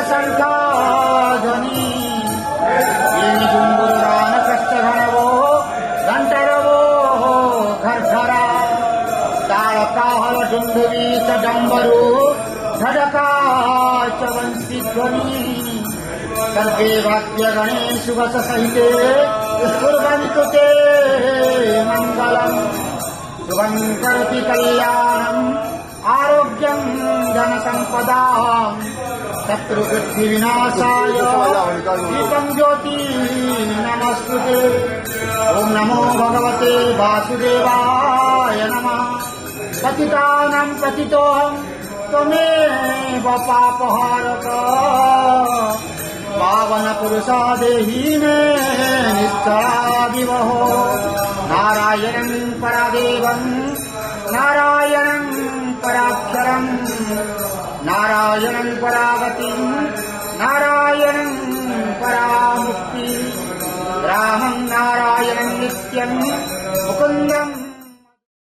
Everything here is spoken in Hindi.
शंखाध्वनि जुंबुरान कष्टघनवो घंटरवो घरधरा ताड़काहल डुंडुवी डंबरू धड़का च वंशीध्वनि सर्वे वाद्य गणेश वस सहिते कुर्वन्तु ते मंगलम् शुभं करोति कल्याणम् आरोग्यं धन संपदाम् शत्रुबुद्धि विनाशाय दीपं ज्योति नमस्तुते। ओम नमो भगवते वासुदेवाय नमः। पतितानां पतितोऽहं त्वमेव पापहारक पावन पुरुषा देहि मे निश्चलादिवहो। नारायणं परादेवं नारायणं पराक्षरं नारायणं परागतिं नारायणं परामुक्ति रामं नारायणं नित्यं मुकुन्दं